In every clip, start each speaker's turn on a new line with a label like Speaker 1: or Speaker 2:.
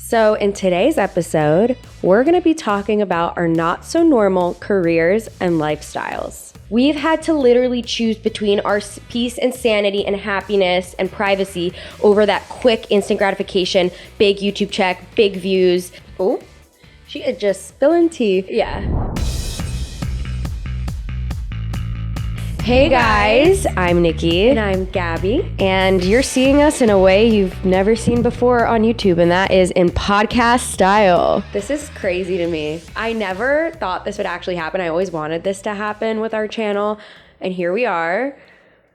Speaker 1: So in today's episode, we're going to be talking about our not so normal careers and lifestyles. We've had to literally choose between our peace and sanity and happiness and privacy over that quick instant gratification, big YouTube check, big views. Oh, she is just spilling tea. Yeah. Hey guys, I'm Niki.
Speaker 2: And I'm Gabi.
Speaker 1: And you're seeing us in a way you've never seen before on YouTube, and that is in podcast style.
Speaker 2: This is crazy to me. I never thought this would actually happen. I always wanted this to happen with our channel, and here we are.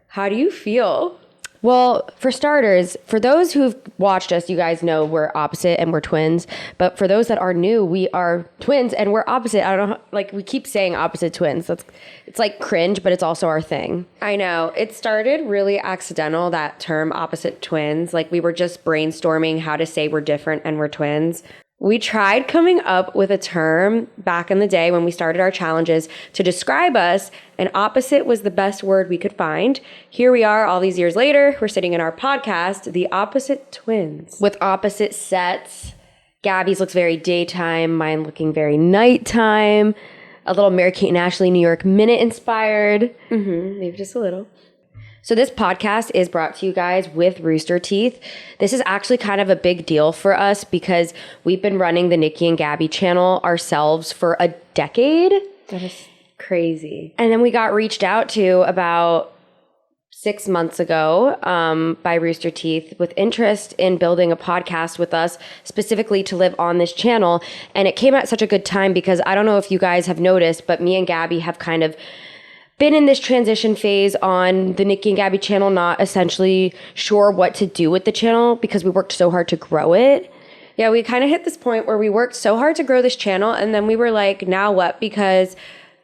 Speaker 2: How do you feel?
Speaker 1: Well, for starters, for those who've watched us, you guys know we're opposite and we're twins. But for those that are new, we are twins and we're opposite. I don't know, like we keep saying opposite twins. It's like cringe, but it's also our thing.
Speaker 2: I know. It started really accidental, that term opposite twins. Like we were just brainstorming how to say we're different and we're twins. We tried coming up with a term back in the day when we started our challenges to describe us, and opposite was the best word we could find. Here we are all these years later, we're sitting in our podcast, The Opposite Twins.
Speaker 1: With opposite sets. Gabi's looks very daytime, mine looking very nighttime. A little Mary-Kate and Ashley New York Minute inspired.
Speaker 2: Maybe just a little.
Speaker 1: So this podcast is brought to you guys with Rooster Teeth. This is actually kind of a big deal for us because we've been running the Niki and Gabi channel ourselves for a decade.
Speaker 2: That is crazy.
Speaker 1: And then we got reached out to about 6 months ago by Rooster Teeth with interest in building a podcast with us specifically to live on this channel. And it came at such a good time because I don't know if you guys have noticed, but me and Gabi have kind of been in this transition phase on the Niki and Gabi channel, not essentially sure what to do with the channel because we worked so hard to grow it.
Speaker 2: Yeah, we kind of hit this point where we worked so hard to grow this channel, and then we were like, now what? Because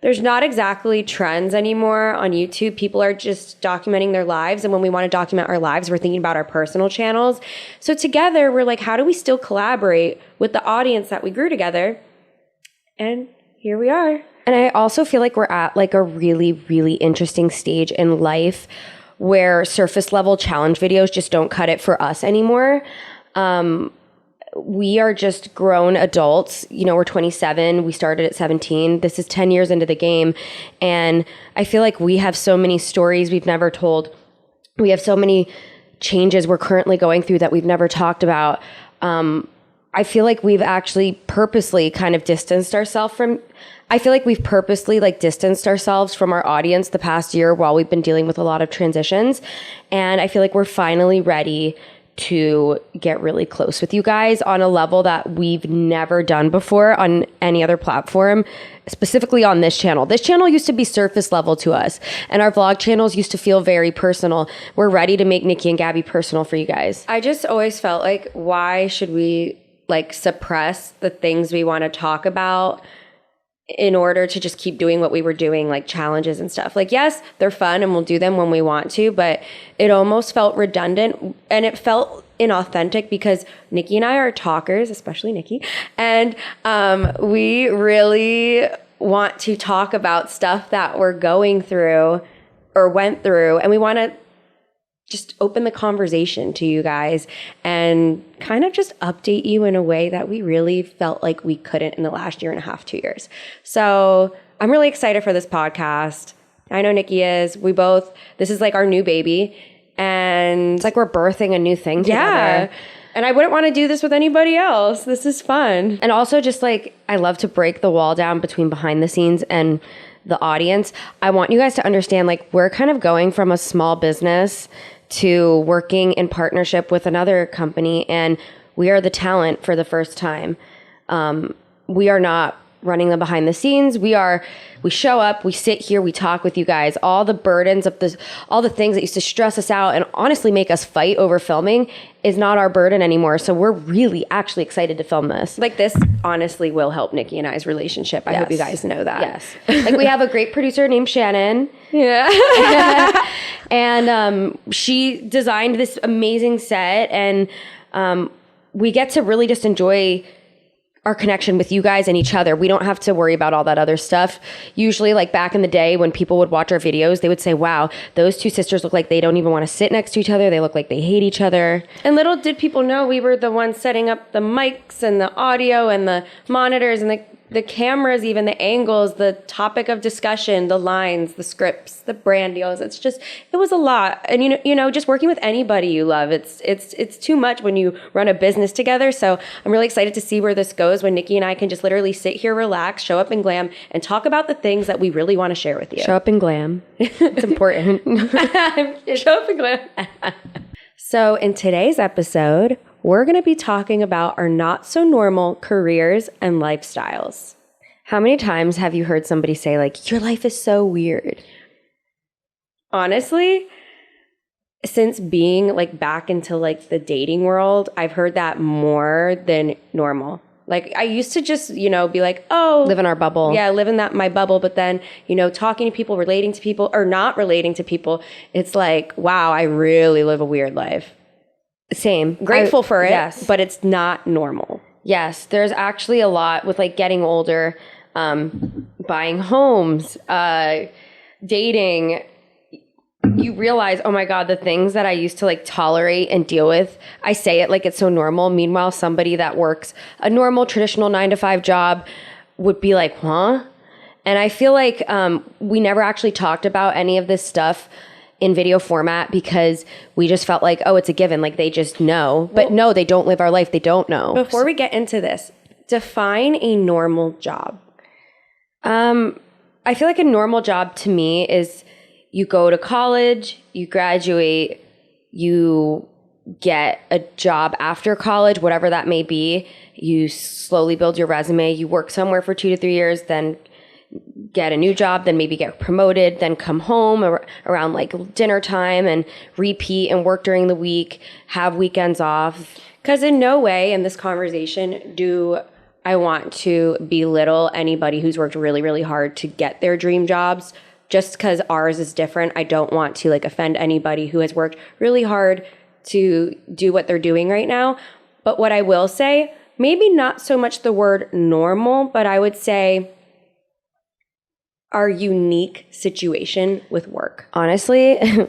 Speaker 2: there's not exactly trends anymore on YouTube. People are just documenting their lives, and when we want to document our lives, we're thinking about our personal channels. So together, we're like, how do we still collaborate with the audience that we grew together? And here we are.
Speaker 1: And I also feel like we're at like a really, really interesting stage in life where surface level challenge videos just don't cut it for us anymore. We are just grown adults. You know, we're 27. We started at 17. This is 10 years into the game. And I feel like we have so many stories we've never told. We have so many changes we're currently going through that we've never talked about. I feel like we've actually purposely kind of distanced ourselves from our audience the past year while we've been dealing with a lot of transitions. And I feel like we're finally ready to get really close with you guys on a level that we've never done before on any other platform, specifically on this channel. This channel used to be surface level to us, and our vlog channels used to feel very personal. We're ready to make Niki and Gabi personal for you guys.
Speaker 2: I just always felt like, why should we like suppress the things we want to talk about in order to just keep doing what we were doing, like challenges and stuff? Like, yes, they're fun and we'll do them when we want to, but it almost felt redundant and it felt inauthentic because Niki and I are talkers, especially Niki, and we really want to talk about stuff that we're going through or went through, and we want to just open the conversation to you guys and kind of just update you in a way that we really felt like we couldn't in the last year and a half, 2 years. So I'm really excited for this podcast. I know Niki is. This is like our new baby. And
Speaker 1: it's like we're birthing a new thing together.
Speaker 2: Yeah. And I wouldn't want to do this with anybody else. This is fun.
Speaker 1: And also just like, I love to break the wall down between behind the scenes and the audience. I want you guys to understand, like, we're kind of going from a small business to working in partnership with another company, and we are the talent for the first time. We are not running the behind the scenes. We show up, we sit here, we talk with you guys. All the burdens of this, all the things that used to stress us out and honestly make us fight over filming is not our burden anymore. So we're really actually excited to film this.
Speaker 2: Like, this honestly will help Niki and I's relationship. I hope you guys know that.
Speaker 1: Yes. Like, we have a great producer named Shannon.
Speaker 2: Yeah.
Speaker 1: And she designed this amazing set, and we get to really just enjoy our connection with you guys and each other. We don't have to worry about all that other stuff. Usually, like back in the day when people would watch our videos, they would say, wow, those two sisters look like they don't even want to sit next to each other. They look like they hate each other.
Speaker 2: And little did people know we were the ones setting up the mics and the audio and the monitors and the cameras, even the angles, the topic of discussion, the lines, the scripts, the brand deals. It was a lot. And you know, just working with anybody you love, it's too much when you run a business together. So I'm really excited to see where this goes when Niki and I can just literally sit here, relax, show up in glam, and talk about the things that we really want to share with you.
Speaker 1: Show up in glam. It's important.
Speaker 2: Show up in glam. So in today's episode, we're going to be talking about our not so normal careers and lifestyles.
Speaker 1: How many times have you heard somebody say, like, your life is so weird?
Speaker 2: Honestly, since being like back into like the dating world, I've heard that more than normal. Like I used to just, you know, be like, oh,
Speaker 1: Live in our bubble.
Speaker 2: Yeah, live in my bubble. But then, you know, talking to people, relating to people, or not relating to people, it's like, wow, I really live a weird life.
Speaker 1: Same.
Speaker 2: Grateful for it,
Speaker 1: yes.
Speaker 2: but it's not normal.
Speaker 1: Yes, there's actually a lot with like getting older, buying homes, dating. You realize, oh my God, the things that I used to like tolerate and deal with, I say it like it's so normal. Meanwhile, somebody that works a normal traditional 9-to-5 job would be like, huh? And I feel like we never actually talked about any of this stuff in video format because we just felt like, oh, it's a given. Like they just know. But no, they don't live our life. They don't know.
Speaker 2: Before we get into this, define a normal job.
Speaker 1: I feel like a normal job to me is you go to college, you graduate, you get a job after college, whatever that may be. You slowly build your resume. You work somewhere for 2 to 3 years, then get a new job, then maybe get promoted, then come home around like dinner time and repeat and work during the week, have weekends off.
Speaker 2: Because in no way in this conversation do I want to belittle anybody who's worked really, really hard to get their dream jobs. Just because ours is different, I don't want to like offend anybody who has worked really hard to do what they're doing right now. But what I will say, maybe not so much the word normal, but I would say our unique situation with work.
Speaker 1: Honestly,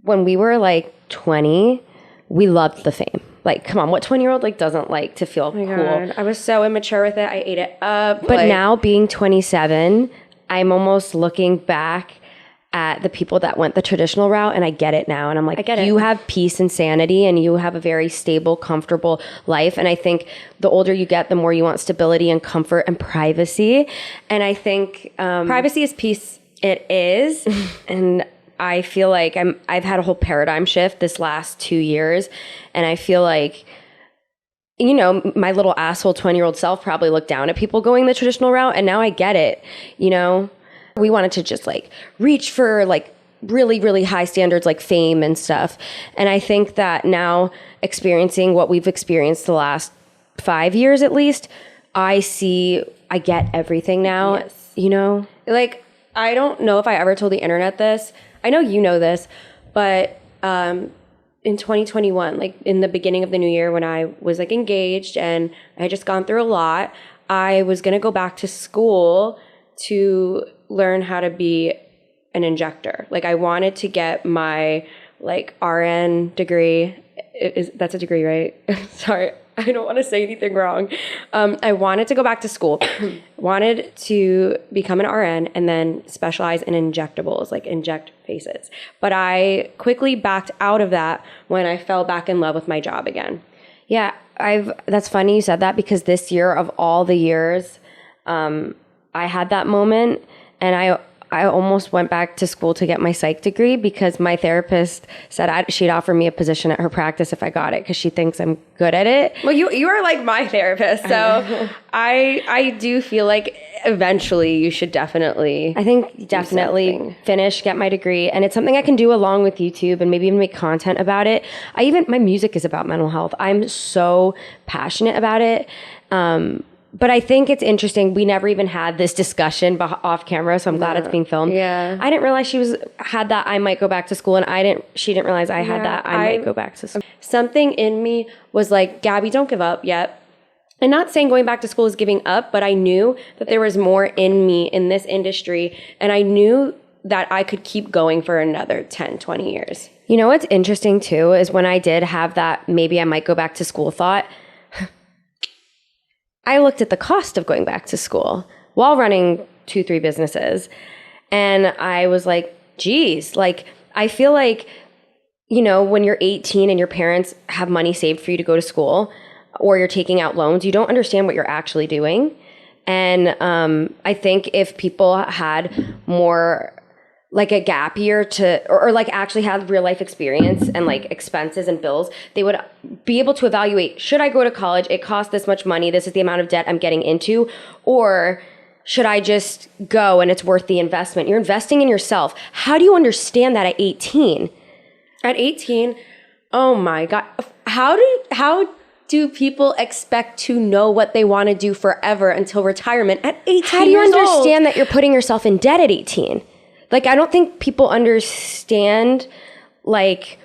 Speaker 1: when we were like 20, we loved the fame. Like, come on, what 20-year-old like doesn't like to feel cool?
Speaker 2: God, I was so immature with it. I ate it up.
Speaker 1: But like, now being 27, I'm almost looking back at the people that went the traditional route, and I get it now. And I'm like, you have peace and sanity, and you have a very stable, comfortable life. And I think the older you get, the more you want stability and comfort and privacy. And I think
Speaker 2: privacy is peace.
Speaker 1: It is. And I feel like I've had a whole paradigm shift this last 2 years, and I feel like, you know, my little asshole 20-year-old self probably looked down at people going the traditional route, and now I get it. You know, we wanted to just like reach for like really, really high standards like fame and stuff. And I think that now experiencing what we've experienced the last 5 years at least, I get everything now.
Speaker 2: Yes.
Speaker 1: You know,
Speaker 2: like, I don't know if I ever told the internet this. I know you know this, but in 2021, like in the beginning of the new year when I was like engaged and I had just gone through a lot, I was going to go back to school to learn how to be an injector. Like I wanted to get my like RN degree. That's a degree, right? Sorry, I don't want to say anything wrong. I wanted to go back to school, wanted to become an RN and then specialize in injectables, like inject faces. But I quickly backed out of that when I fell back in love with my job again.
Speaker 1: Yeah, that's funny you said that because this year of all the years, I had that moment and I almost went back to school to get my psych degree because my therapist said she'd offer me a position at her practice if I got it because she thinks I'm good at it.
Speaker 2: Well, you are like my therapist, so I do feel like eventually you should definitely
Speaker 1: finish, get my degree, and it's something I can do along with YouTube and maybe even make content about it. My music is about mental health. I'm so passionate about it. But I think it's interesting. We never even had this discussion off camera, so I'm glad it's being filmed.
Speaker 2: Yeah.
Speaker 1: I didn't realize she had that I might go back to school, and she didn't realize I had that I might go back to school.
Speaker 2: Something in me was like, Gabby, don't give up yet. and not saying going back to school is giving up, but I knew that there was more in me in this industry, and I knew that I could keep going for another 10, 20 years.
Speaker 1: You know what's interesting too is when I did have that maybe I might go back to school thought, I looked at the cost of going back to school while running 2-3 businesses. And I was like, geez, like, I feel like, you know, when you're 18 and your parents have money saved for you to go to school or you're taking out loans, you don't understand what you're actually doing. And I think if people had more like a gap year or like actually have real life experience and like expenses and bills, they would be able to evaluate, should I go to college? It costs this much money. This is the amount of debt I'm getting into. Or should I just go and it's worth the investment? You're investing in yourself. How do you understand that at 18?
Speaker 2: At 18, oh my God. How do people expect to know what they want to do forever until retirement at 18 years old?
Speaker 1: How do you understand that you're putting yourself in debt at 18? Like, I don't think people understand, like,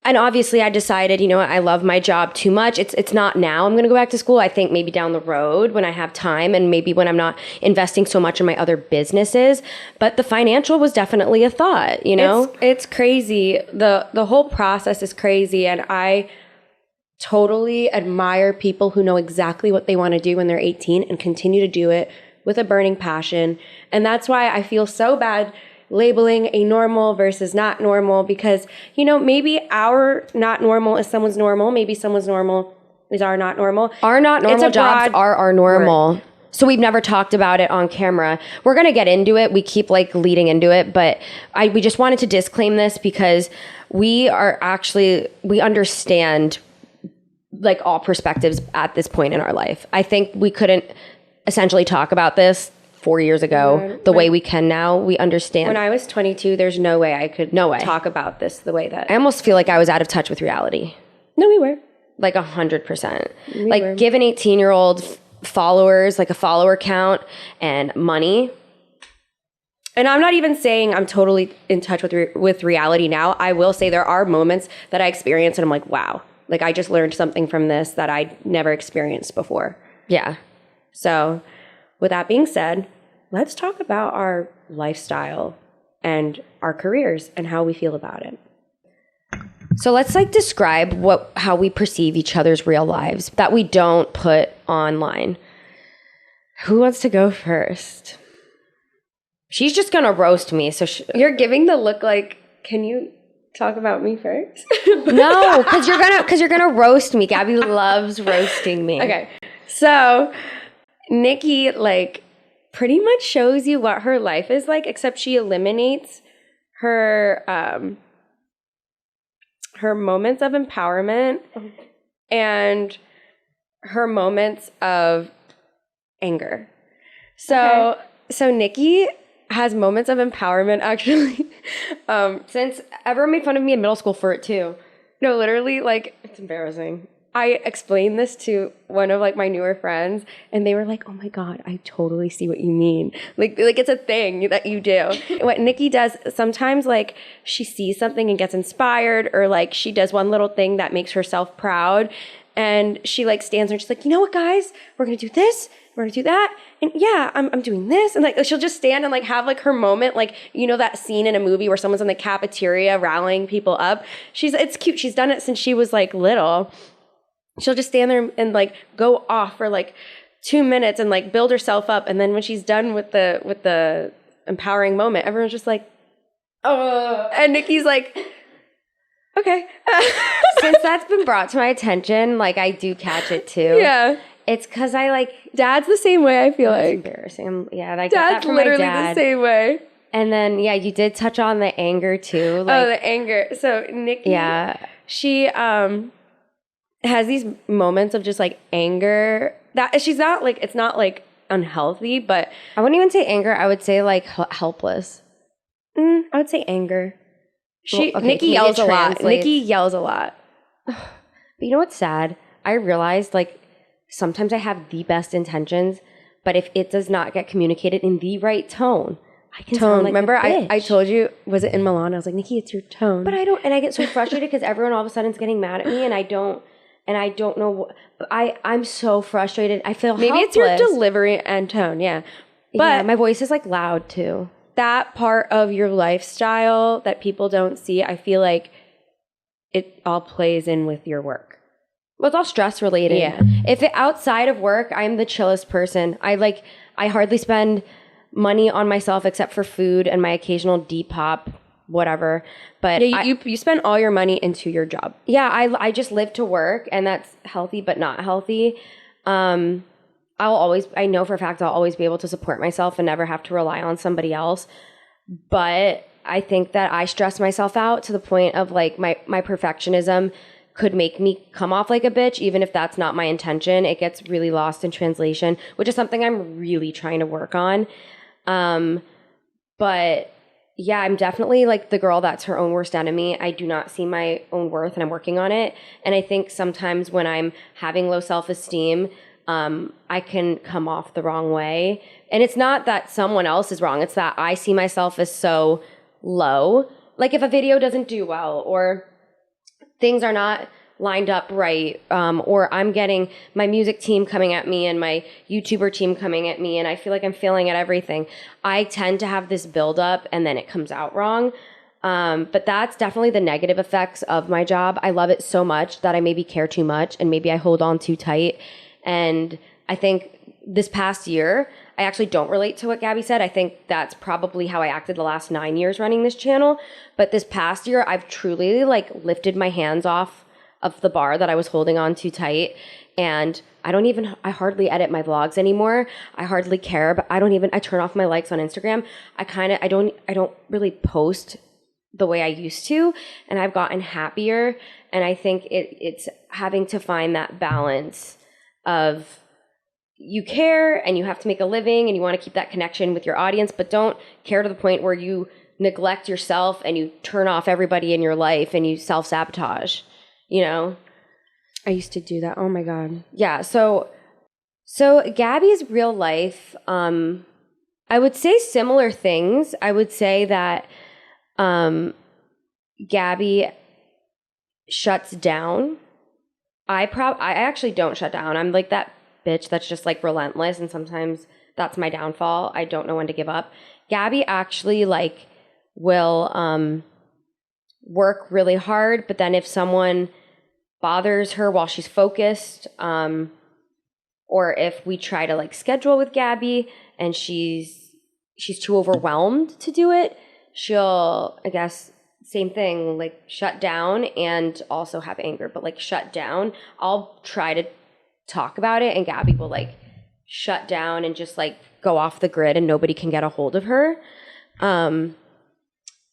Speaker 1: and obviously I decided, you know, I love my job too much. It's not now I'm going to go back to school. I think maybe down the road when I have time and maybe when I'm not investing so much in my other businesses. But the financial was definitely a thought, you know?
Speaker 2: It's crazy. The whole process is crazy. And I totally admire people who know exactly what they want to do when they're 18 and continue to do it with a burning passion. And that's why I feel so bad labeling a normal versus not normal, because, you know, maybe our not normal is someone's normal. Maybe someone's normal is our not normal.
Speaker 1: Our not normal jobs are our normal. Word. So we've never talked about it on camera. We're going to get into it. We keep like leading into it, but we just wanted to disclaim this because we understand like all perspectives at this point in our life. I think we couldn't essentially talk about this 4 years ago the way we can now. We understand.
Speaker 2: When I was 22, there's no way I could talk about this the way that...
Speaker 1: I almost feel like I was out of touch with reality.
Speaker 2: No, we were.
Speaker 1: Like 100%. Like give an 18-year-old followers, like a follower count and money.
Speaker 2: And I'm not even saying I'm totally in touch with reality now. I will say there are moments that I experience and I'm like, wow, like I just learned something from this that I'd never experienced before.
Speaker 1: Yeah.
Speaker 2: So with that being said, let's talk about our lifestyle and our careers and how we feel about it.
Speaker 1: So let's like describe how we perceive each other's real lives that we don't put online. Who wants to go first? She's just going to roast me. So
Speaker 2: you're giving the look like, can you talk about me first?
Speaker 1: No, because you're gonna roast me. Gabi loves roasting me.
Speaker 2: Okay. So Niki like pretty much shows you what her life is like, except she eliminates her moments of empowerment and her moments of anger. So Niki has moments of empowerment actually.
Speaker 1: Since everyone made fun of me in middle school for it too.
Speaker 2: No, literally, like,
Speaker 1: it's embarrassing.
Speaker 2: I explained this to one of like my newer friends and they were like, oh my God, I totally see what you mean. Like it's a thing that you do. What Niki does sometimes, like she sees something and gets inspired, or like she does one little thing that makes herself proud. And she like stands there and she's like, you know what, guys, we're going to do this. We're going to do that. And yeah, I'm doing this. And like, she'll just stand and like have like her moment. Like, you know, that scene in a movie where someone's in the cafeteria rallying people up. It's cute. She's done it since she was like little. She'll just stand there and like go off for like 2 minutes and like build herself up. And then when she's done with the empowering moment, everyone's just like, oh, and Niki's like, okay.
Speaker 1: Since that's been brought to my attention, like I do catch it too.
Speaker 2: Yeah.
Speaker 1: It's because I like...
Speaker 2: Dad's the same way, I feel like.
Speaker 1: It's embarrassing. Yeah, I get that
Speaker 2: Dad's
Speaker 1: from my
Speaker 2: literally
Speaker 1: dad.
Speaker 2: the same way.
Speaker 1: And then, yeah, you did touch on the anger too. Like,
Speaker 2: the anger. So Niki, she has these moments of just like anger that she's not like, it's not like unhealthy, but...
Speaker 1: I wouldn't even say anger. I would say like helpless.
Speaker 2: I would say anger. Niki yells a lot. Niki yells a lot.
Speaker 1: But you know what's sad? I realized like sometimes I have the best intentions, but if it does not get communicated in the right tone, I can sound like
Speaker 2: remember
Speaker 1: a bitch.
Speaker 2: I told you, was it in Milan? I was like, Niki, it's your tone.
Speaker 1: But I don't, and I get so frustrated because everyone all of a sudden is getting mad at me and I don't and I don't know. I'm so frustrated. I feel
Speaker 2: Maybe
Speaker 1: helpless.
Speaker 2: it's your delivery and tone, yeah.
Speaker 1: But
Speaker 2: But
Speaker 1: my voice is like loud too.
Speaker 2: that part of your lifestyle that people don't see, I feel like it all plays in with your work.
Speaker 1: Well, it's all stress related.
Speaker 2: Yeah.
Speaker 1: If outside of work, I'm the chillest person. I hardly spend money on myself except for food and my occasional Depop, whatever. But
Speaker 2: Yeah, you spend all your money into your job.
Speaker 1: yeah, I just live to work, and that's healthy but not healthy. I know for a fact I'll always be able to support myself and never have to rely on somebody else. But I think that I stress myself out to the point of like my perfectionism could make me come off like a bitch, even if that's not my intention. It gets really lost in translation, which is something I'm really trying to work on. But yeah, I'm definitely like the girl that's her own worst enemy. I do not see my own worth, and I'm working on it. And I think sometimes when I'm having low self-esteem, I can come off the wrong way. And it's not that someone else is wrong. It's that I see myself as so low. Like if a video doesn't do well, or things are not lined up right, or I'm getting my music team coming at me and my YouTuber team coming at me, and I feel like I'm failing at everything. I tend to have this buildup, and then it comes out wrong. But that's definitely the negative effects of my job. I love it so much that I maybe care too much, and maybe I hold on too tight. And I think this past year, I actually don't relate to what Gabby said. I think that's probably how I acted the last 9 years running this channel. But this past year, I've truly like lifted my hands off of the bar that I was holding on too tight. And I hardly edit my vlogs anymore. I hardly care, but I turn off my likes on Instagram. I don't really post the way I used to. And I've gotten happier. And I think it's having to find that balance of you care and you have to make a living and you want to keep that connection with your audience, but don't care to the point where you neglect yourself and you turn off everybody in your life and you self-sabotage, you know?
Speaker 2: I used to do that. Oh my God.
Speaker 1: Yeah. So Gabby's real life, I would say similar things. I would say that Gabby shuts down. I actually don't shut down. I'm like that bitch that's just like relentless, and sometimes that's my downfall. I don't know when to give up. Gabby actually like will work really hard, but then if someone bothers her while she's focused, or if we try to like schedule with Gabby and she's too overwhelmed to do it, she'll, I guess, same thing, like shut down and also have anger, but like shut down. I'll try to talk about it and Gabby will like shut down and just like go off the grid and nobody can get a hold of her. And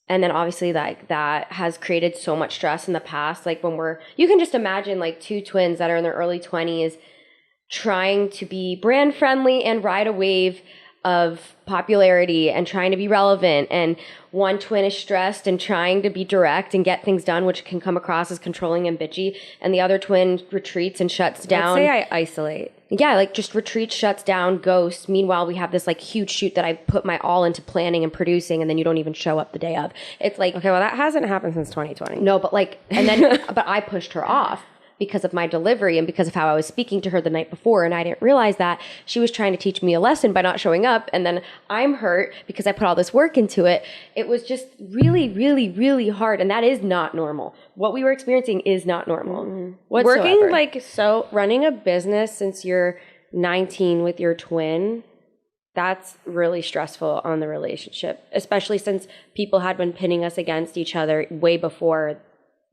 Speaker 1: then obviously like that has created so much stress in the past. Like you can just imagine like two twins that are in their early 20s trying to be brand friendly and ride a wave of popularity and trying to be relevant, and one twin is stressed and trying to be direct and get things done, which can come across as controlling and bitchy, and the other twin retreats and shuts down.
Speaker 2: Let's say I isolate.
Speaker 1: Yeah, like just retreats, shuts down, ghosts. Meanwhile, we have this like huge shoot that I put my all into planning and producing, and then you don't even show up the day of. It's like,
Speaker 2: Okay, well that hasn't happened since 2020.
Speaker 1: no, but like, and then, but I pushed her off because of my delivery and because of how I was speaking to her the night before. And I didn't realize that she was trying to teach me a lesson by not showing up. And then I'm hurt because I put all this work into it. It was just really, really, really hard. And that is not normal. What we were experiencing is not normal. Whatsoever.
Speaker 2: Running a business since you're 19 with your twin, that's really stressful on the relationship, especially since people had been pinning us against each other way before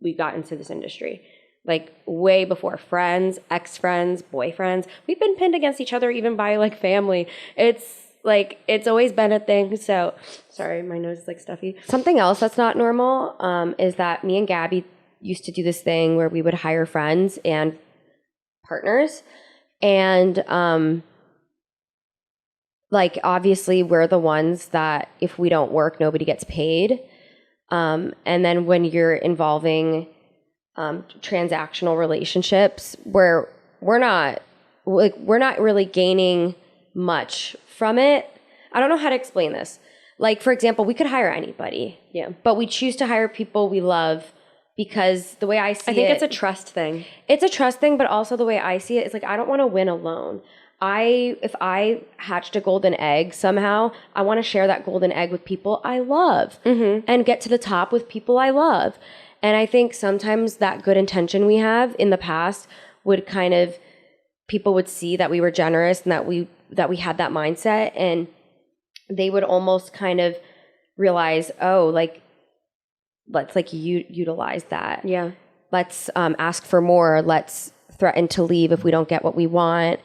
Speaker 2: we got into this industry. Like way before, friends, ex-friends, boyfriends. We've been pinned against each other even by like family. It's always been a thing. So, sorry, my nose is like stuffy.
Speaker 1: Something else that's not normal is that me and Gabby used to do this thing where we would hire friends and partners. And like obviously we're the ones that if we don't work, nobody gets paid. And then when you're involving transactional relationships where we're not really gaining much from it. I don't know how to explain this. Like, for example, we could hire anybody.
Speaker 2: Yeah.
Speaker 1: But we choose to hire people we love because the way I see it...
Speaker 2: I think it's a trust thing.
Speaker 1: It's a trust thing, but also the way I see it is like, I don't want to win alone. If I hatched a golden egg somehow, I want to share that golden egg with people I love and get to the top with people I love. And I think sometimes that good intention we have in the past would kind of, people would see that we were generous and that we had that mindset, and they would almost kind of realize, oh, like, let's like utilize that.
Speaker 2: Yeah.
Speaker 1: Let's ask for more. Let's threaten to leave if we don't get what we want.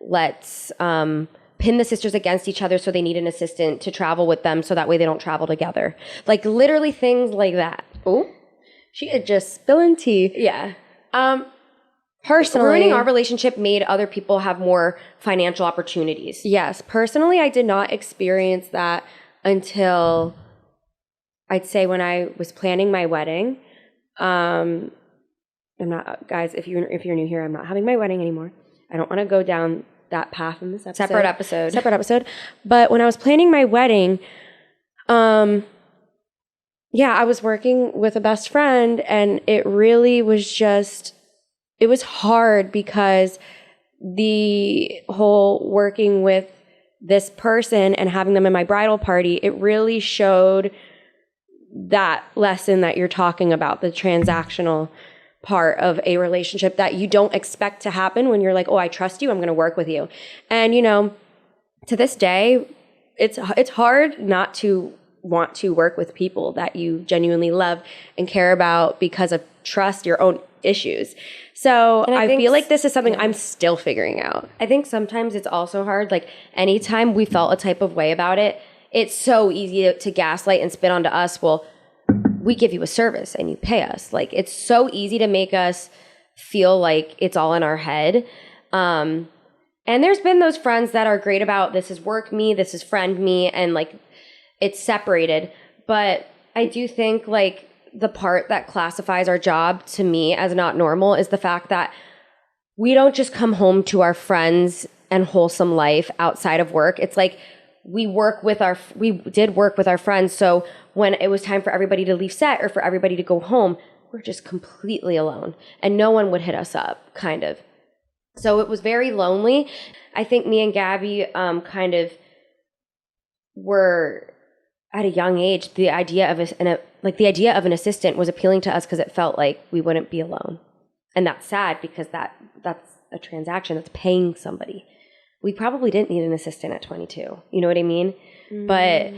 Speaker 1: Let's pin the sisters against each other so they need an assistant to travel with them so that way they don't travel together. Like literally things like that.
Speaker 2: Oh, she is just spilling tea.
Speaker 1: Yeah.
Speaker 2: Personally,
Speaker 1: ruining our relationship made other people have more financial opportunities.
Speaker 2: Yes. Personally, I did not experience that until I'd say when I was planning my wedding. I'm not, guys, if you're new here, I'm not having my wedding anymore. I don't want to go down that path in this episode. Separate episode. But when I was planning my wedding, I was working with a best friend, and it really was just, it was hard because the whole working with this person and having them in my bridal party, it really showed that lesson that you're talking about, the transactional part of a relationship that you don't expect to happen when you're like, oh, I trust you, I'm going to work with you. And, you know, to this day, it's hard not to want to work with people that you genuinely love and care about because of trust, your own issues. So I feel like this is something I'm still figuring out.
Speaker 1: I think sometimes it's also hard. Like anytime we felt a type of way about it, it's so easy to gaslight and spit onto us. Well, we give you a service and you pay us. Like it's so easy to make us feel like it's all in our head. And there's been those friends that are great about this is work me, this is friend me, and like it's separated. But I do think like the part that classifies our job to me as not normal is the fact that we don't just come home to our friends and wholesome life outside of work. It's like we did work with our friends. So when it was time for everybody to leave set or for everybody to go home, we're just completely alone and no one would hit us up, kind of. So it was very lonely. I think me and Gabi kind of were at a young age, the idea of an assistant was appealing to us because it felt like we wouldn't be alone. And that's sad because that's a transaction that's paying somebody. We probably didn't need an assistant at 22. You know what I mean? But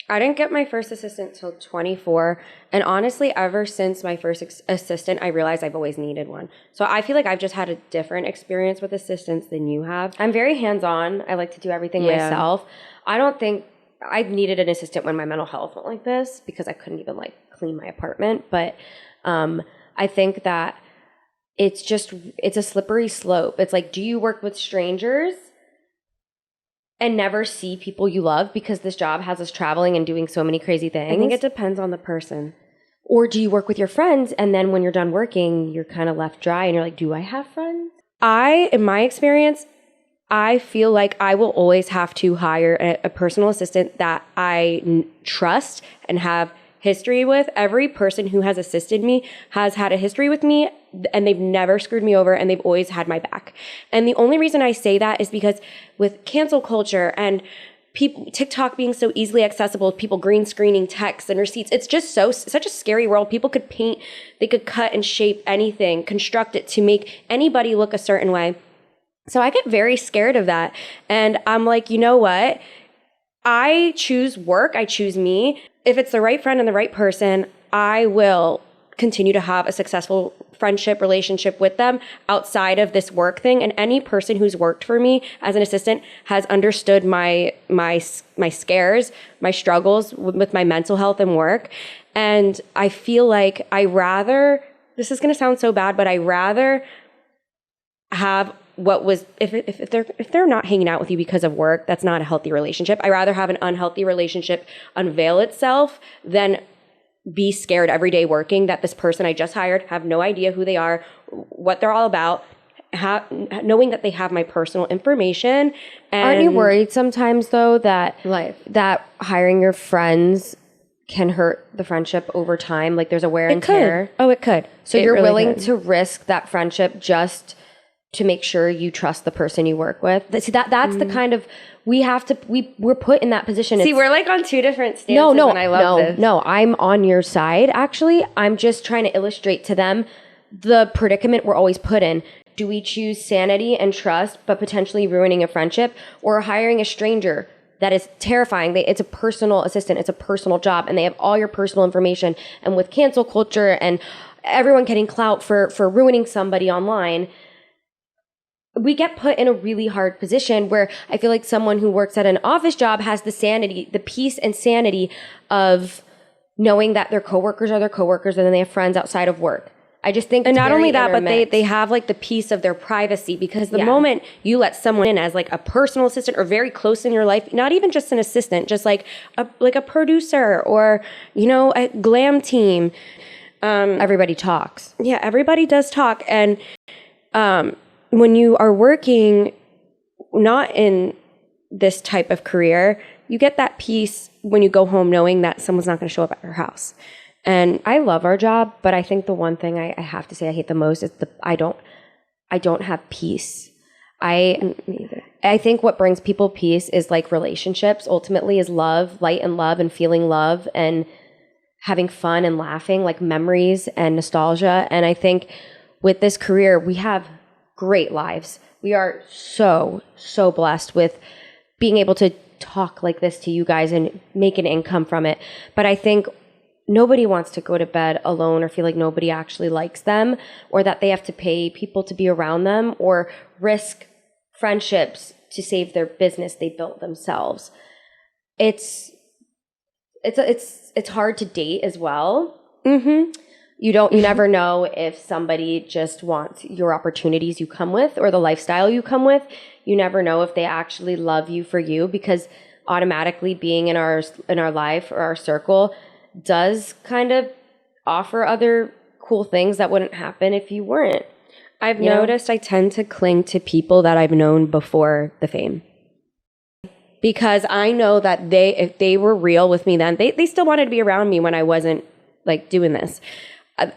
Speaker 2: I didn't get my first assistant till 24. And honestly, ever since my first assistant, I realized I've always needed one. So I feel like I've just had a different experience with assistants than you have.
Speaker 1: I'm very hands-on. I like to do everything myself. I don't think I needed an assistant when my mental health went like this because I couldn't even like clean my apartment. But I think that it's a slippery slope. It's like, do you work with strangers and never see people you love because this job has us traveling and doing so many crazy things?
Speaker 2: I think it depends on the person.
Speaker 1: Or do you work with your friends and then when you're done working, you're kind of left dry and you're like, do I have friends?
Speaker 2: In my experience, I feel like I will always have to hire a personal assistant that I trust and have history with. Every person who has assisted me has had a history with me and they've never screwed me over and they've always had my back. And the only reason I say that is because with cancel culture and TikTok being so easily accessible, people green screening texts and receipts, it's just such a scary world. People could paint, they could cut and shape anything, construct it to make anybody look a certain way. So I get very scared of that. And I'm like, you know what? I choose work. I choose me. If it's the right friend and the right person, I will continue to have a successful friendship relationship with them outside of this work thing. And any person who's worked for me as an assistant has understood my scares, my struggles with my mental health and work. And I feel like this is going to sound so bad, but I rather have what was, if they're not hanging out with you because of work, that's not a healthy relationship. I'd rather have an unhealthy relationship unveil itself than be scared every day working that this person I just hired, have no idea who they are, what they're all about, knowing that they have my personal information. And
Speaker 1: aren't you worried sometimes though that hiring your friends can hurt the friendship over time. Like there's a wear and
Speaker 2: It could.
Speaker 1: tear.
Speaker 2: Oh, it could.
Speaker 1: So
Speaker 2: It
Speaker 1: you're
Speaker 2: really
Speaker 1: willing
Speaker 2: could.
Speaker 1: to risk that friendship just to make sure you trust the person you work with. See, that's the kind of, we're put in that position.
Speaker 2: See, we're like on two different stances,
Speaker 1: No,
Speaker 2: and I love this.
Speaker 1: no, I'm on your side, actually. I'm just trying to illustrate to them the predicament we're always put in. Do we choose sanity and trust, but potentially ruining a friendship, or hiring a stranger that is terrifying? It's a personal assistant. It's a personal job, and they have all your personal information. And with cancel culture and everyone getting clout for ruining somebody online, we get put in a really hard position where I feel like someone who works at an office job has the sanity, the peace and sanity of knowing that their coworkers are their coworkers and then they have friends outside of work. I just think,
Speaker 2: and not only that, but
Speaker 1: intermixed.
Speaker 2: they have like the piece of their privacy, because the moment you let someone in as like a personal assistant or very close in your life, not even just an assistant, just like a producer or, you know, a glam team.
Speaker 1: Everybody talks.
Speaker 2: Yeah, everybody does talk. And when you are working not in this type of career, you get that peace when you go home knowing that someone's not going to show up at your house. And
Speaker 1: I love our job, but I think the one thing I have to say I hate the most is I don't have peace. I think what brings people peace is like relationships, ultimately, is love, light and love, and feeling love and having fun and laughing, like memories and nostalgia. And I think with this career, we have great lives. We are so blessed with being able to talk like this to you guys and make an income from it. But I think nobody wants to go to bed alone or feel like nobody actually likes them, or that they have to pay people to be around them or risk friendships to save their business they built themselves. It's hard to date as well. Mm-hmm. You never know if somebody just wants your opportunities you come with or the lifestyle you come with. You never know if they actually love you for you, because automatically being in our life or our circle does kind of offer other cool things that wouldn't happen if you weren't.
Speaker 2: I've noticed I tend to cling to people that I've known before the fame, because I know that if they were real with me then, they still wanted to be around me when I wasn't like doing this.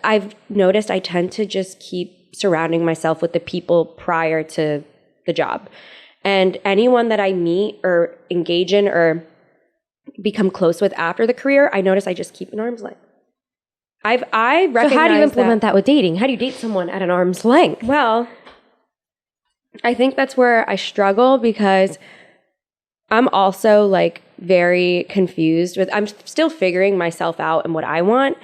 Speaker 2: I've noticed I tend to just keep surrounding myself with the people prior to the job. And anyone that I meet or engage in or become close with after the career, I notice I just keep an arm's length. I recognize.
Speaker 1: So how do you implement that with dating? How do you date someone at an arm's length?
Speaker 2: Well, I think that's where I struggle, because I'm also like very confused I'm still figuring myself out and what I want.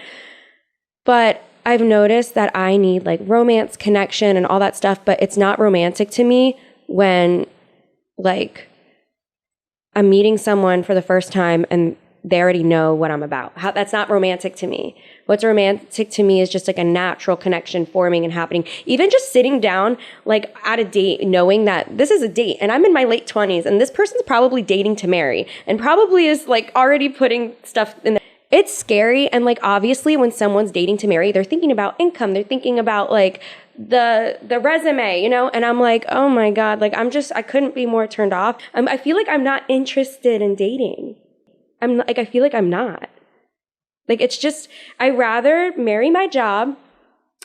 Speaker 2: But I've noticed that I need like romance, connection, and all that stuff, but it's not romantic to me when like I'm meeting someone for the first time and they already know what I'm about. That's not romantic to me. What's romantic to me is just like a natural connection forming and happening. Even just sitting down like at a date, knowing that this is a date and I'm in my late 20s and this person's probably dating to marry and probably is like already putting stuff in there. It's scary. And like, obviously when someone's dating to marry, they're thinking about income. They're thinking about like the resume, you know? And I'm like, oh my God, like I couldn't be more turned off. I feel like I'm not interested in dating. I feel like I'm not. Like, it's just, I rather marry my job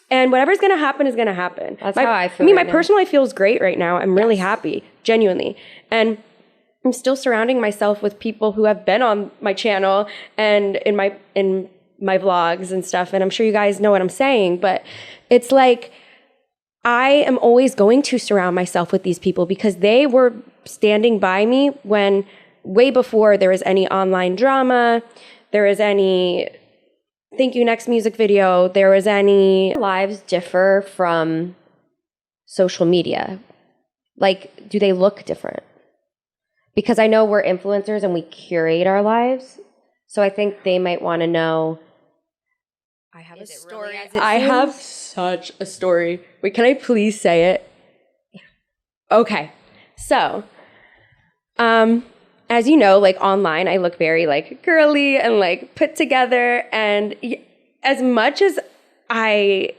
Speaker 2: and whatever's going to happen is going to happen.
Speaker 1: That's how I feel.
Speaker 2: I mean, my personal life feels great right now. I'm really happy, genuinely. And I'm still surrounding myself with people who have been on my channel and in my vlogs and stuff. And I'm sure you guys know what I'm saying, but it's like, I am always going to surround myself with these people because they were standing by me when way before there was any online drama, there was any thank you next music video, there was any.
Speaker 1: Lives differ from social media. Like, do they look different? Because I know we're influencers and we curate our lives. So I think they might want to know.
Speaker 2: I have a story. I have such a story. Wait, can I please say it? Yeah. Okay. So, as you know, like online, I look very like girly and like put together. And as much as I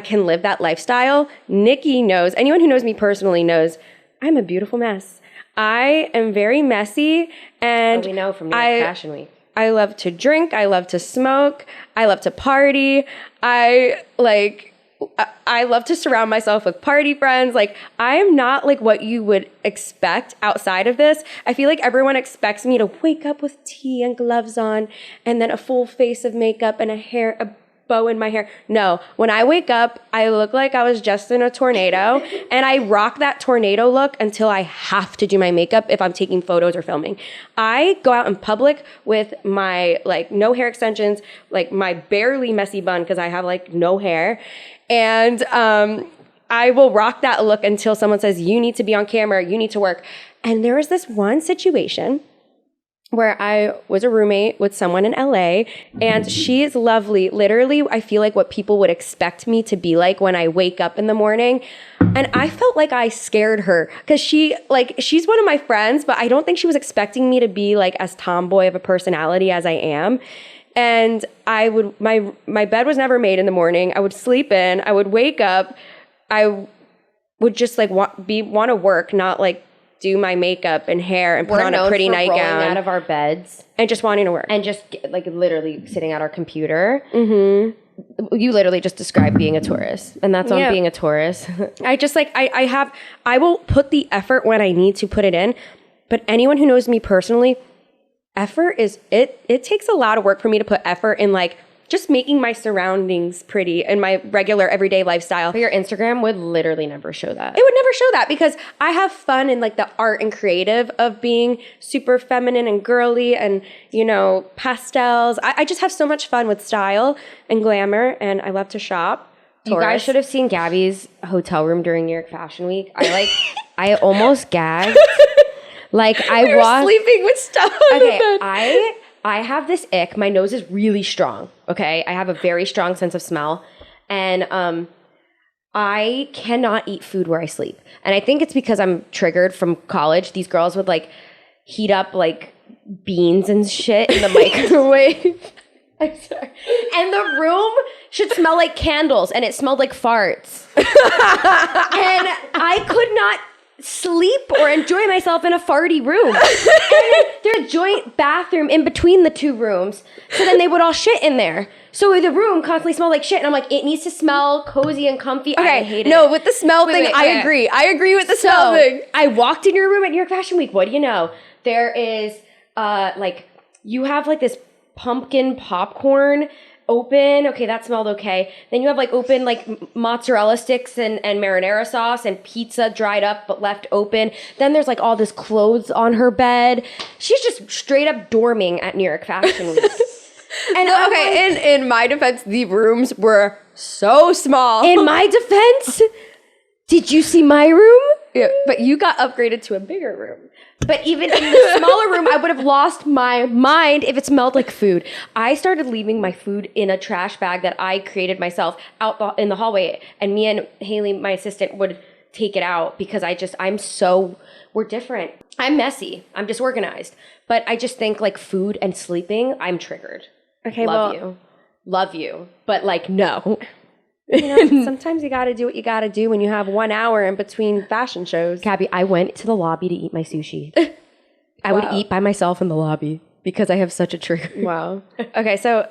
Speaker 2: can live that lifestyle, Niki knows, anyone who knows me personally knows, I'm a beautiful mess. I am very messy, and
Speaker 1: we know from New York Fashion Week.
Speaker 2: I love to drink. I love to smoke. I love to party. I love to surround myself with party friends. Like, I am not like what you would expect outside of this. I feel like everyone expects me to wake up with tea and gloves on and then a full face of makeup and a bow in my hair. No, when I wake up, I look like I was just in a tornado, and I rock that tornado look until I have to do my makeup if I'm taking photos or filming. I go out in public with my like no hair extensions, like my barely messy bun because I have like no hair, and I will rock that look until someone says, you need to be on camera, you need to work. And there was this one situation where I was a roommate with someone in LA, and she is lovely. Literally, I feel like what people would expect me to be like when I wake up in the morning. And I felt like I scared her because she's one of my friends, but I don't think she was expecting me to be like as tomboy of a personality as I am. And my bed was never made in the morning. I would sleep in, I would wake up, I would just like want to work, not like do my makeup and hair and put on a pretty nightgown
Speaker 1: out of our beds
Speaker 2: and just wanting to work
Speaker 1: and just like literally sitting at our computer. Mm-hmm. You literally just described being a tourist, and that's on being a tourist.
Speaker 2: I just like I will put the effort when I need to put it in, but anyone who knows me personally, effort is it takes a lot of work for me to put effort in like just making my surroundings pretty in my regular everyday lifestyle.
Speaker 1: But your Instagram would literally never show that.
Speaker 2: It would never show that because I have fun in like the art and creative of being super feminine and girly and, you know, pastels. I just have so much fun with style and glamour, and I love to shop.
Speaker 1: You guys should have seen Gabby's hotel room during New York Fashion Week. I almost gagged. Like I was
Speaker 2: sleeping with stuff on the bed.
Speaker 1: I have this ick. My nose is really strong, okay? I have a very strong sense of smell. And I cannot eat food where I sleep. And I think it's because I'm triggered from college. These girls would, like, heat up, like, beans and shit in the microwave. I'm sorry. And the room should smell like candles, and it smelled like farts. And I could not sleep or enjoy myself in a farty room. And there's a joint bathroom in between the two rooms. So then they would all shit in there. So the room constantly smelled like shit. And I'm like, it needs to smell cozy and comfy.
Speaker 2: Okay,
Speaker 1: I hate it.
Speaker 2: No, with the smell thing, I agree. I agree with the smell thing.
Speaker 1: I walked in your room at New York Fashion Week. What do you know? There is, like, you have like this pumpkin popcorn open. Okay, that smelled okay. Then you have like open like mozzarella sticks and marinara sauce and pizza dried up but left open. Then there's like all this clothes on her bed. She's just straight up dorming at New York Fashion Week.
Speaker 2: And no, okay, like, in my defense, the rooms were so small.
Speaker 1: In my defense, did you see my room?
Speaker 2: Yeah, but you got upgraded to a bigger room.
Speaker 1: But even in the smaller room, I would have lost my mind if it smelled like food. I started leaving my food in a trash bag that I created myself out in the hallway. And me and Haley, my assistant, would take it out because we're different. I'm messy. I'm disorganized. But I just think like food and sleeping, I'm triggered.
Speaker 2: Okay,
Speaker 1: Love you. But like, no.
Speaker 2: You know, sometimes you got to do what you got to do when you have 1 hour in between fashion shows.
Speaker 1: Gabby, I went to the lobby to eat my sushi. I would eat by myself in the lobby because I have such a trigger.
Speaker 2: Wow. Okay, so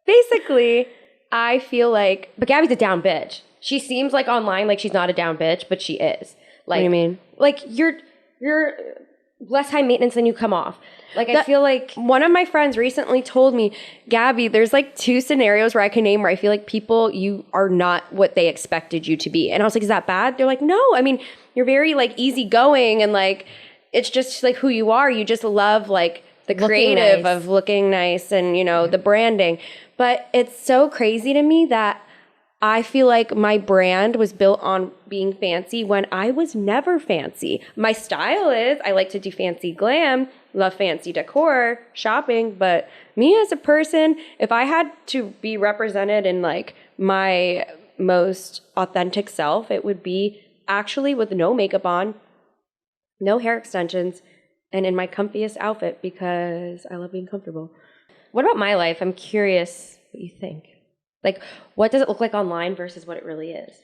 Speaker 2: basically, I feel like...
Speaker 1: But Gabby's a down bitch. She seems like online like she's not a down bitch, but she is. Like,
Speaker 2: what do you mean?
Speaker 1: Like, you're less high maintenance than you come off. Like, I feel like...
Speaker 2: One of my friends recently told me, Gabby, there's like 2 scenarios where I can name where I feel like you are not what they expected you to be. And I was like, is that bad? They're like, no. I mean, you're very like easygoing and like, it's just like who you are. You just love like the creative of looking nice and, you know, the branding. But it's so crazy to me that I feel like my brand was built on being fancy when I was never fancy. My style is, I like to do fancy glam, love fancy decor, shopping, but me as a person, if I had to be represented in like my most authentic self, it would be actually with no makeup on, no hair extensions, and in my comfiest outfit because I love being comfortable.
Speaker 1: What about my life? I'm curious what you think. Like, what does it look like online versus what it really is?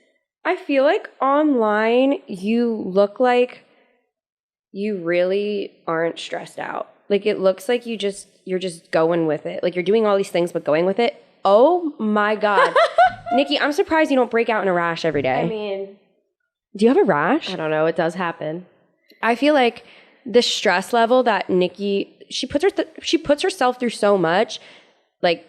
Speaker 2: I feel like online, you look like you really aren't stressed out. Like, it looks like you're just going with it. Like, you're doing all these things, but going with it. Oh, my God. Niki, I'm surprised you don't break out in a rash every day.
Speaker 1: I mean,
Speaker 2: do you have a rash?
Speaker 1: I don't know. It does happen.
Speaker 2: I feel like the stress level that Niki, she puts herself through so much, like,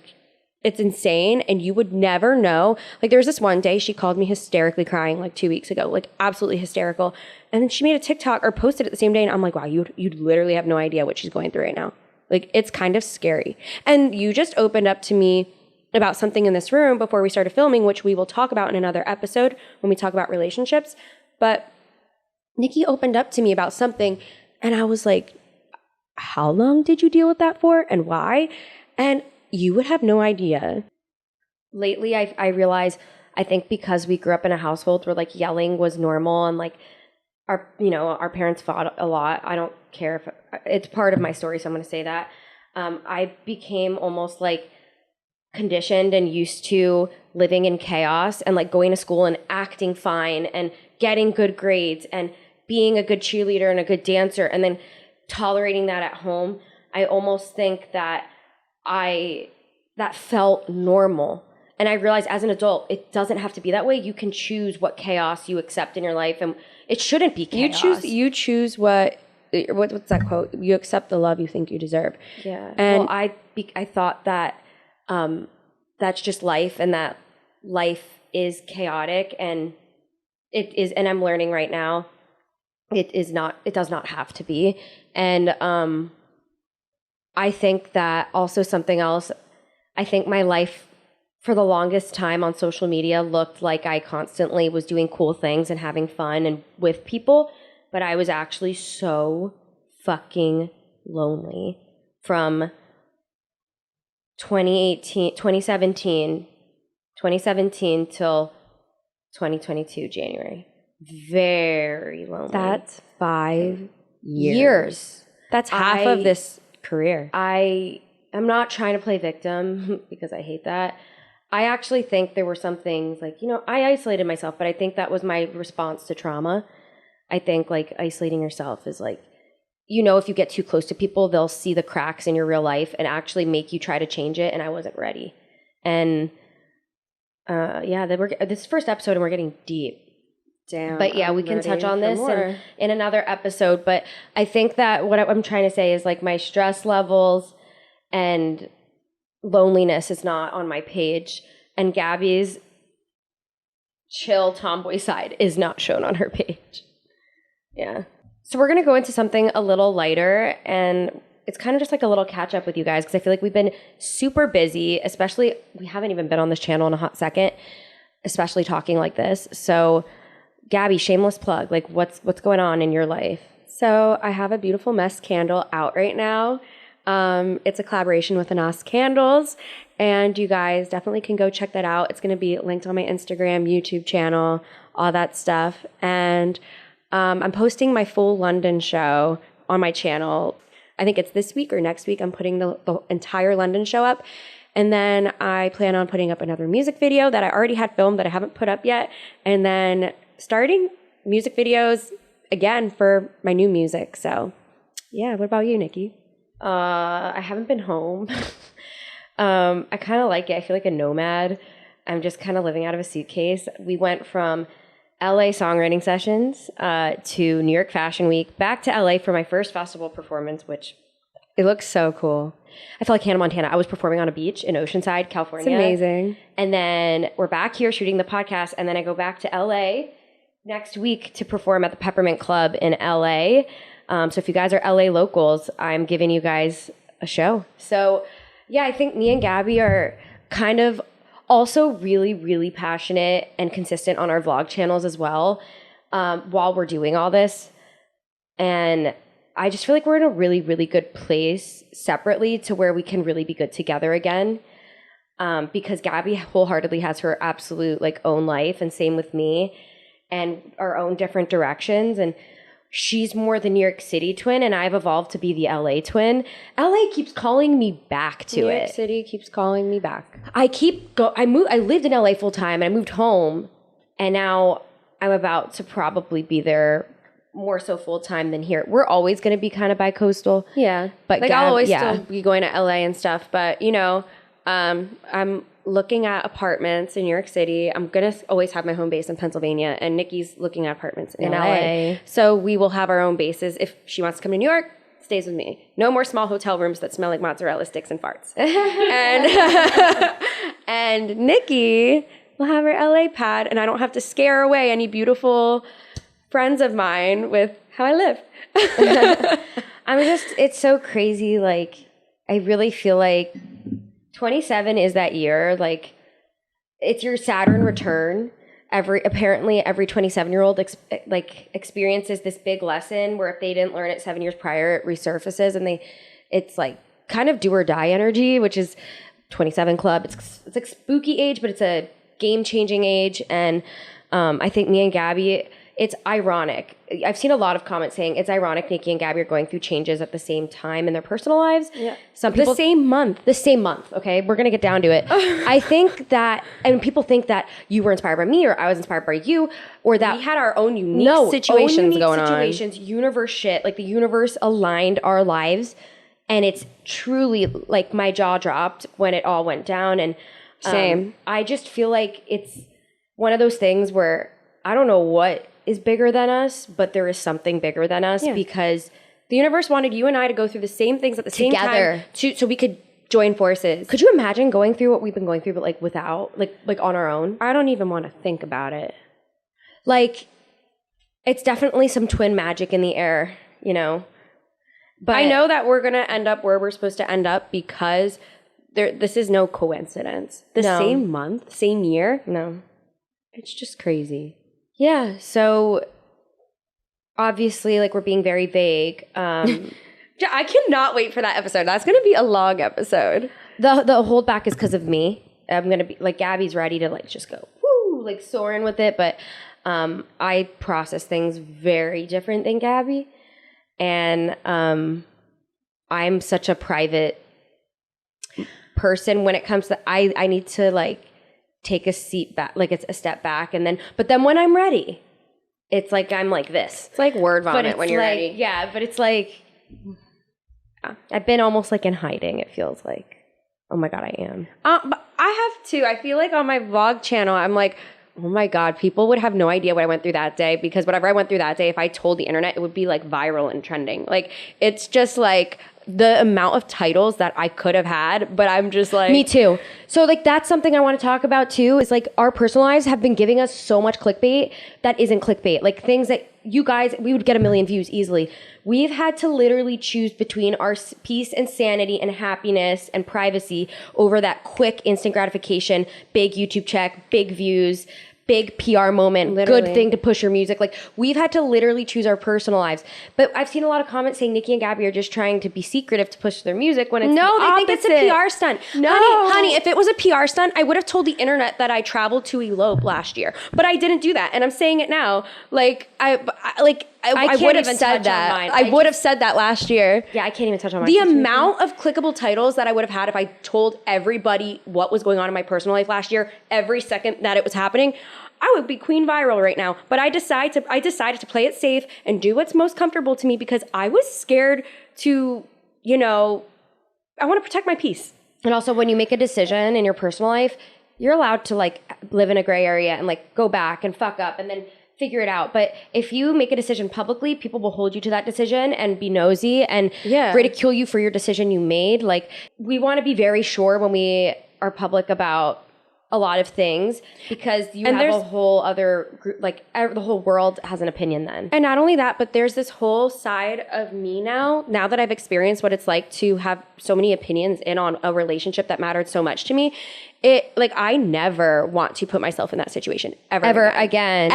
Speaker 2: it's insane, and you would never know. Like, there was this one day she called me hysterically crying like 2 weeks ago, like absolutely hysterical. And then she made a TikTok or posted it the same day, and I'm like, wow, you'd literally have no idea what she's going through right now. Like, it's kind of scary. And you just opened up to me about something in this room before we started filming, which we will talk about in another episode when we talk about relationships. But Niki opened up to me about something, and I was like, how long did you deal with that for, and why? And you would have no idea.
Speaker 1: Lately, I realize, I think because we grew up in a household where like yelling was normal and like our parents fought a lot. I don't care if it's part of my story, so I'm going to say that. I became almost like conditioned and used to living in chaos and like going to school and acting fine and getting good grades and being a good cheerleader and a good dancer and then tolerating that at home. I almost think that that felt normal. And I realized as an adult, it doesn't have to be that way. You can choose what chaos you accept in your life, and it shouldn't be chaos.
Speaker 2: You choose what's that quote? You accept the love you think you deserve.
Speaker 1: Yeah.
Speaker 2: And
Speaker 1: well, I thought that that's just life, and that life is chaotic, and it is. And I'm learning right now, it is not. It does not have to be. And I think that also something else. I think my life for the longest time on social media looked like I constantly was doing cool things and having fun and with people, but I was actually so fucking lonely from 2017 till 2022 January. Very lonely.
Speaker 2: that's 5 years. That's half of this career.
Speaker 1: I'm not trying to play victim because I hate that. I actually think there were some things like, I isolated myself, but I think that was my response to trauma. I think like isolating yourself is like, if you get too close to people, they'll see the cracks in your real life and actually make you try to change it. And I wasn't ready. And this first episode and we're getting deep.
Speaker 2: Damn.
Speaker 1: But yeah, we can touch on this in another episode. But I think that what I'm trying to say is like my stress levels and loneliness is not on my page, and Gabi's chill tomboy side is not shown on her page. Yeah. So we're going to go into something a little lighter, and it's kind of just like a little catch up with you guys because I feel like we've been super busy, especially we haven't even been on this channel in a hot second, especially talking like this. So Gabi, shameless plug, like what's going on in your life?
Speaker 2: So I have a beautiful mess candle out right now. It's a collaboration with Anas Candles, and you guys definitely can go check that out. It's going to be linked on my Instagram, YouTube channel, all that stuff. And I'm posting my full London show on my channel. I think it's this week or next week. I'm putting the entire London show up. And then I plan on putting up another music video that I already had filmed that I haven't put up yet. And then starting music videos again for my new music. So yeah, what about you, Niki?
Speaker 1: I haven't been home. I kind of like it. I feel like a nomad. I'm just kind of living out of a suitcase. We went from LA songwriting sessions to New York Fashion Week, back to LA for my first festival performance, which
Speaker 2: it looks so cool.
Speaker 1: I felt like Hannah Montana. I was performing on a beach in Oceanside, California.
Speaker 2: It's amazing.
Speaker 1: And then we're back here shooting the podcast, and then I go back to LA next week to perform at the Peppermint Club in LA. So if you guys are LA locals, I'm giving you guys a show. So yeah, I think me and Gabi are kind of also really, really passionate and consistent on our vlog channels as well while we're doing all this. And I just feel like we're in a really, really good place separately to where we can really be good together again. Because Gabi wholeheartedly has her absolute like own life, and same with me, and our own different directions. And she's more the New York City twin, and I've evolved to be the LA twin. LA keeps calling me back to it.
Speaker 2: New York City keeps calling me back.
Speaker 1: I lived in LA full time, and I moved home, and now I'm about to probably be there
Speaker 2: more so full-time than here. We're always going to be kind of bi-coastal.
Speaker 1: Yeah.
Speaker 2: But like I'll always still be going to LA and stuff. But, you know, I'm looking at apartments in New York City. I'm going to always have my home base in Pennsylvania. And Nikki's looking at apartments in LA. So we will have our own bases. If she wants to come to New York, stays with me. No more small hotel rooms that smell like mozzarella sticks and farts. And Nikki will have her LA pad. And I don't have to scare away any beautiful friends of mine with how I live.
Speaker 1: It's so crazy. Like, I really feel like 27 is that year. Like, it's your Saturn return. Apparently every 27-year-old experiences this big lesson where if they didn't learn it 7 years prior, it resurfaces, and it's like kind of do or die energy, which is 27 club. It's like spooky age, but it's a game-changing age. And I think me and Gabi, it's ironic. I've seen a lot of comments saying it's ironic Niki and Gabi are going through changes at the same time in their personal lives.
Speaker 2: Yeah.
Speaker 1: Some people,
Speaker 2: the same month,
Speaker 1: okay? We're going to get down to it. I think that, and people think that you were inspired by me or I was inspired by you, or that
Speaker 2: we had our own unique situations going on.
Speaker 1: Universe shit. Like the universe aligned our lives, and it's truly like my jaw dropped when it all went down. And
Speaker 2: same.
Speaker 1: I just feel like it's one of those things where I don't know what is bigger than us, but there is something bigger than us because
Speaker 2: the universe wanted you and I to go through the same things at the same time so we could join forces.
Speaker 1: Could you imagine going through what we've been going through, but like without, like on our own?
Speaker 2: I don't even want to think about it.
Speaker 1: Like, it's definitely some twin magic in the air, you know?
Speaker 2: But I know that we're going to end up where we're supposed to end up because this is no coincidence. Same month, same year.
Speaker 1: No.
Speaker 2: It's just crazy.
Speaker 1: Yeah, so obviously, like, we're being very vague.
Speaker 2: I cannot wait for that episode. That's going to be a long episode.
Speaker 1: The holdback is because of me. I'm going to be, like, Gabby's ready to, like, just go, woo, like, soaring with it. But I process things very different than Gabi. And I'm such a private person when it comes to, I need to, like, take a seat back, like it's a step back, and but then when I'm ready, it's like I'm like this.
Speaker 2: It's like word vomit when you're ready.
Speaker 1: Yeah, but it's like I've been almost like in hiding. It feels like, oh my god, I am.
Speaker 2: But I have too. I feel like on my vlog channel, I'm like, oh my god, people would have no idea what I went through that day because whatever I went through that day, if I told the internet, it would be like viral and trending. Like it's just like the amount of titles that I could have had, but I'm just like...
Speaker 1: Me too. So, like, that's something I want to talk about, too, is, like, our personal lives have been giving us so much clickbait that isn't clickbait. Like, things that you guys, we would get 1 million views easily. We've had to literally choose between our peace and sanity and happiness and privacy over that quick instant gratification, big YouTube check, big views, big PR moment, good thing to push your music. Like, we've had to literally choose our personal lives. But I've seen a lot of comments saying Niki and Gabi are just trying to be secretive to push their music when it's
Speaker 2: they
Speaker 1: opposite.
Speaker 2: think it's a PR stunt.
Speaker 1: No.
Speaker 2: Honey, if it was a PR stunt, I would have told the internet that I traveled to elope last year. But I didn't do that. And I'm saying it now. Like, I would have said that. I would have said that last year.
Speaker 1: Yeah, I can't even touch on mine.
Speaker 2: The amount of clickable titles that I would have had if I told everybody what was going on in my personal life last year, every second that it was happening, I would be queen viral right now. But I decided to play it safe and do what's most comfortable to me because I was scared to, you know, I want to protect my peace.
Speaker 1: And also when you make a decision in your personal life, you're allowed to like live in a gray area and like go back and fuck up and then figure it out. But if you make a decision publicly, people will hold you to that decision and be nosy and ridicule you for your decision you made. Like, we want to be very sure when we are public about a lot of things because you have a whole other group, like the whole world has an opinion then.
Speaker 2: And not only that, but there's this whole side of me now that I've experienced what it's like to have so many opinions in on a relationship that mattered so much to me. I never want to put myself in that situation ever again.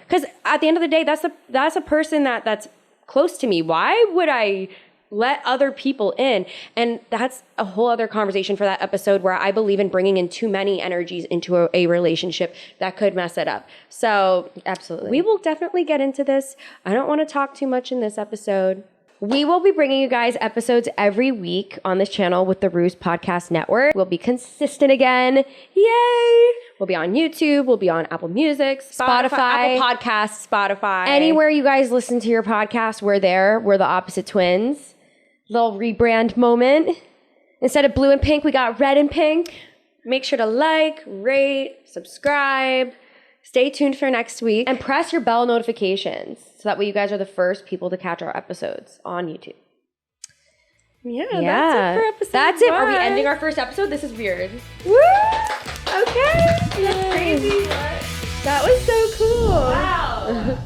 Speaker 2: Because at the end of the day, that's a person that's close to me. Why would I let other people in? And that's a whole other conversation for that episode where I believe in bringing in too many energies into a relationship that could mess it up. So
Speaker 1: absolutely,
Speaker 2: we will definitely get into this. I don't want to talk too much in this episode.
Speaker 1: We will be bringing you guys episodes every week on this channel with the Ruse Podcast Network. We'll be consistent again. Yay! We'll be on YouTube. We'll be on Apple Music, Spotify,
Speaker 2: Apple Podcasts, Spotify.
Speaker 1: Anywhere you guys listen to your podcast, we're there. We're the Opposite Twins. Little rebrand moment. Instead of blue and pink, we got red and pink.
Speaker 2: Make sure to like, rate, subscribe. Stay tuned for next week.
Speaker 1: And press your bell notifications so that way you guys are the first people to catch our episodes on YouTube.
Speaker 2: Yeah, that's it for episode
Speaker 1: That's it.
Speaker 2: one.
Speaker 1: Are we ending our first episode? This is weird.
Speaker 2: Woo! Okay. That's crazy.
Speaker 1: That was so cool.
Speaker 2: Wow.